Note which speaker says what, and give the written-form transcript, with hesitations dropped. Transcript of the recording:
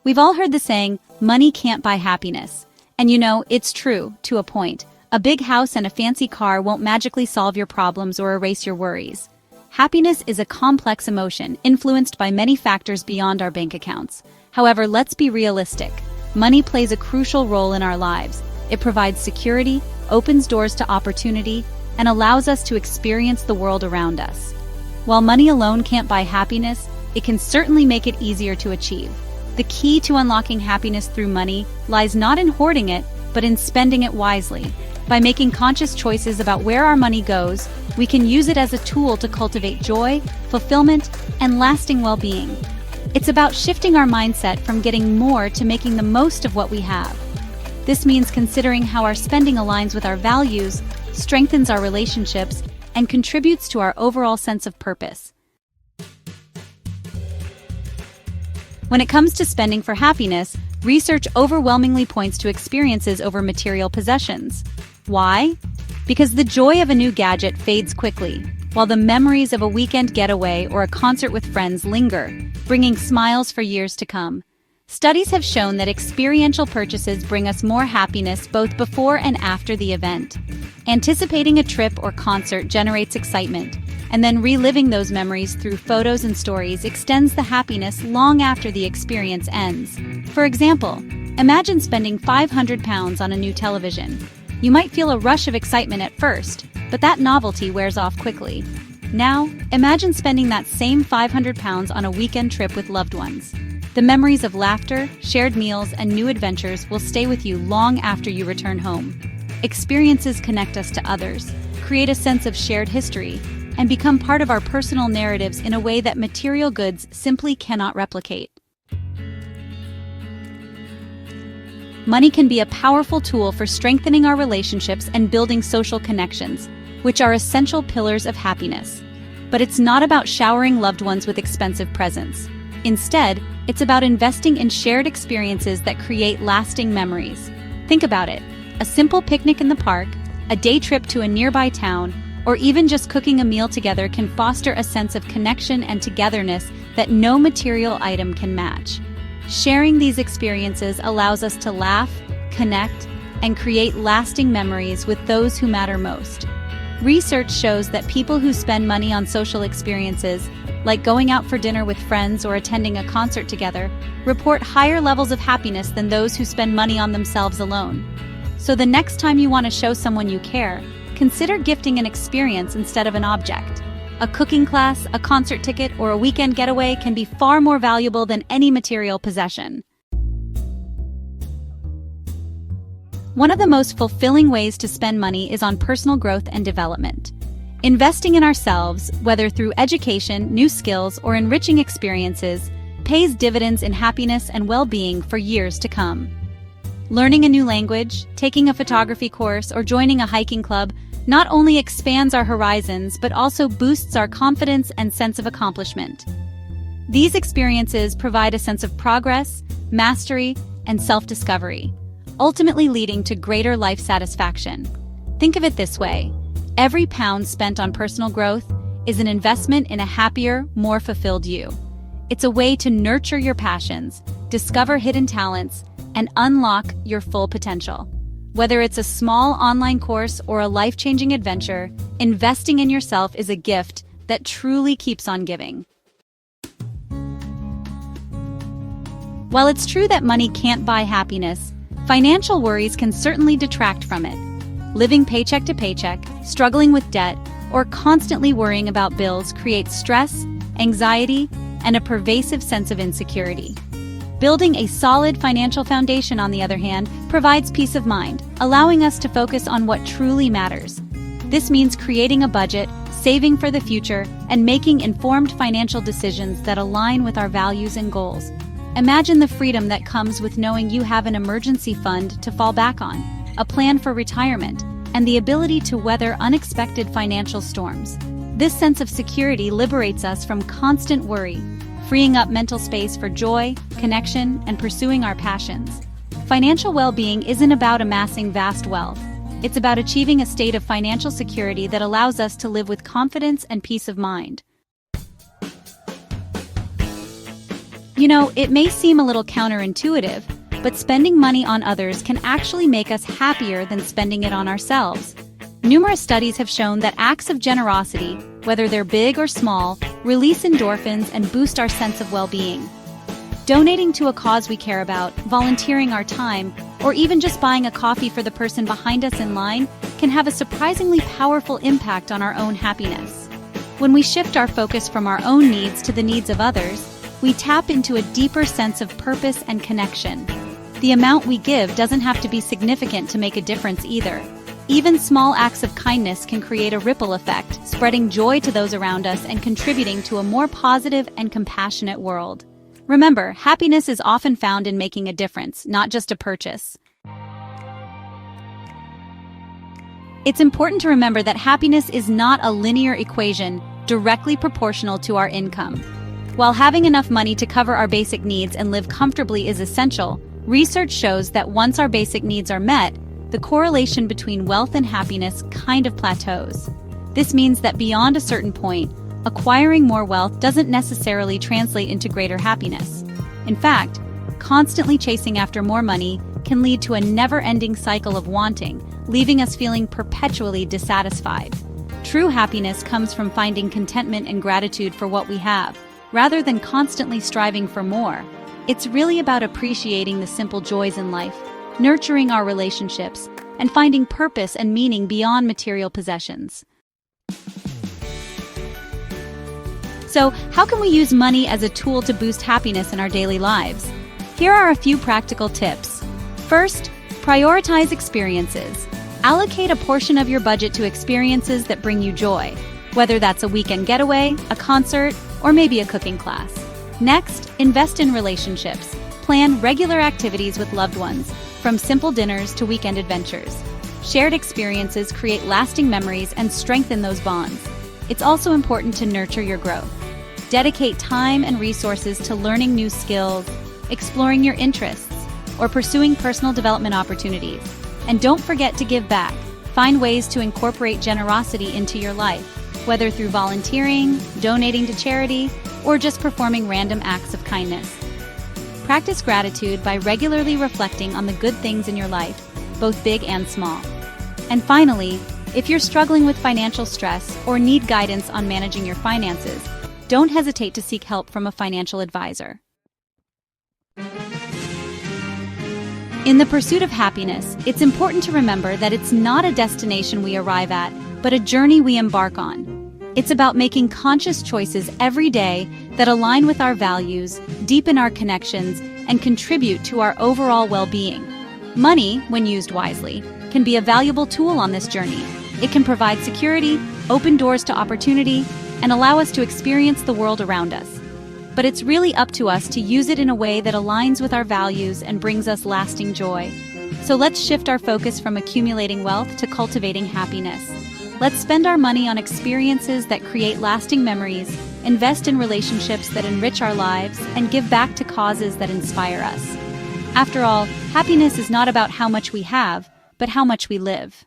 Speaker 1: We've all heard the saying, money can't buy happiness. And it's true, to a point. A big house and a fancy car won't magically solve your problems or erase your worries. Happiness is a complex emotion, influenced by many factors beyond our bank accounts. However, let's be realistic. Money plays a crucial role in our lives. It provides security, opens doors to opportunity, and allows us to experience the world around us. While money alone can't buy happiness, it can certainly make it easier to achieve. The key to unlocking happiness through money lies not in hoarding it, but in spending it wisely. By making conscious choices about where our money goes, we can use it as a tool to cultivate joy, fulfillment, and lasting well-being. It's about shifting our mindset from getting more to making the most of what we have. This means considering how our spending aligns with our values, strengthens our relationships, and contributes to our overall sense of purpose. When it comes to spending for happiness, research overwhelmingly points to experiences over material possessions. Why? Because the joy of a new gadget fades quickly, while the memories of a weekend getaway or a concert with friends linger, bringing smiles for years to come. Studies have shown that experiential purchases bring us more happiness both before and after the event. Anticipating a trip or concert generates excitement, and then reliving those memories through photos and stories extends the happiness long after the experience ends. For example, imagine spending £500 on a new television. You might feel a rush of excitement at first, but that novelty wears off quickly. Now, imagine spending that same £500 on a weekend trip with loved ones. The memories of laughter, shared meals, and new adventures will stay with you long after you return home. Experiences connect us to others, create a sense of shared history, and become part of our personal narratives in a way that material goods simply cannot replicate. Money can be a powerful tool for strengthening our relationships and building social connections, which are essential pillars of happiness. But it's not about showering loved ones with expensive presents. Instead, it's about investing in shared experiences that create lasting memories. Think about it. A simple picnic in the park, a day trip to a nearby town, or even just cooking a meal together can foster a sense of connection and togetherness that no material item can match. Sharing these experiences allows us to laugh, connect, and create lasting memories with those who matter most. Research shows that people who spend money on social experiences, like going out for dinner with friends or attending a concert together, report higher levels of happiness than those who spend money on themselves alone. So the next time you want to show someone you care, consider gifting an experience instead of an object. A cooking class, a concert ticket, or a weekend getaway can be far more valuable than any material possession. One of the most fulfilling ways to spend money is on personal growth and development. Investing in ourselves, whether through education, new skills, or enriching experiences, pays dividends in happiness and well-being for years to come. Learning a new language, taking a photography course, or joining a hiking club not only expands our horizons but also boosts our confidence and sense of accomplishment. These experiences provide a sense of progress, mastery, and self-discovery, ultimately leading to greater life satisfaction. Think of it this way: every pound spent on personal growth is an investment in a happier, more fulfilled you. It's a way to nurture your passions, discover hidden talents, and unlock your full potential. Whether it's a small online course or a life-changing adventure, investing in yourself is a gift that truly keeps on giving. While it's true that money can't buy happiness, financial worries can certainly detract from it. Living paycheck to paycheck, struggling with debt, or constantly worrying about bills creates stress, anxiety, and a pervasive sense of insecurity. Building a solid financial foundation, on the other hand, provides peace of mind, allowing us to focus on what truly matters. This means creating a budget, saving for the future, and making informed financial decisions that align with our values and goals. Imagine the freedom that comes with knowing you have an emergency fund to fall back on, a plan for retirement, and the ability to weather unexpected financial storms. This sense of security liberates us from constant worry, freeing up mental space for joy, connection, and pursuing our passions. Financial well-being isn't about amassing vast wealth. It's about achieving a state of financial security that allows us to live with confidence and peace of mind. It may seem a little counterintuitive, but spending money on others can actually make us happier than spending it on ourselves. Numerous studies have shown that acts of generosity, whether they're big or small, release endorphins and boost our sense of well-being. Donating to a cause we care about, volunteering our time, or even just buying a coffee for the person behind us in line can have a surprisingly powerful impact on our own happiness. When we shift our focus from our own needs to the needs of others, we tap into a deeper sense of purpose and connection. The amount we give doesn't have to be significant to make a difference either. Even small acts of kindness can create a ripple effect, spreading joy to those around us and contributing to a more positive and compassionate world. Remember, happiness is often found in making a difference, not just a purchase. It's important to remember that happiness is not a linear equation directly proportional to our income. While having enough money to cover our basic needs and live comfortably is essential, research shows that once our basic needs are met, the correlation between wealth and happiness kind of plateaus. This means that beyond a certain point, acquiring more wealth doesn't necessarily translate into greater happiness. In fact, constantly chasing after more money can lead to a never-ending cycle of wanting, leaving us feeling perpetually dissatisfied. True happiness comes from finding contentment and gratitude for what we have, rather than constantly striving for more. It's really about appreciating the simple joys in life, nurturing our relationships, and finding purpose and meaning beyond material possessions. So, how can we use money as a tool to boost happiness in our daily lives? Here are a few practical tips. First, prioritize experiences. Allocate a portion of your budget to experiences that bring you joy, whether that's a weekend getaway, a concert, or maybe a cooking class. Next, invest in relationships. Plan regular activities with loved ones, from simple dinners to weekend adventures. Shared experiences create lasting memories and strengthen those bonds. It's also important to nurture your growth. Dedicate time and resources to learning new skills, exploring your interests, or pursuing personal development opportunities. And don't forget to give back. Find ways to incorporate generosity into your life, whether through volunteering, donating to charity, or just performing random acts of kindness. Practice gratitude by regularly reflecting on the good things in your life, both big and small. And finally, if you're struggling with financial stress or need guidance on managing your finances, don't hesitate to seek help from a financial advisor. In the pursuit of happiness, it's important to remember that it's not a destination we arrive at, but a journey we embark on. It's about making conscious choices every day that align with our values, deepen our connections, and contribute to our overall well-being. Money, when used wisely, can be a valuable tool on this journey. It can provide security, open doors to opportunity, and allow us to experience the world around us. But it's really up to us to use it in a way that aligns with our values and brings us lasting joy. So let's shift our focus from accumulating wealth to cultivating happiness. Let's spend our money on experiences that create lasting memories, invest in relationships that enrich our lives, and give back to causes that inspire us. After all, happiness is not about how much we have, but how much we live.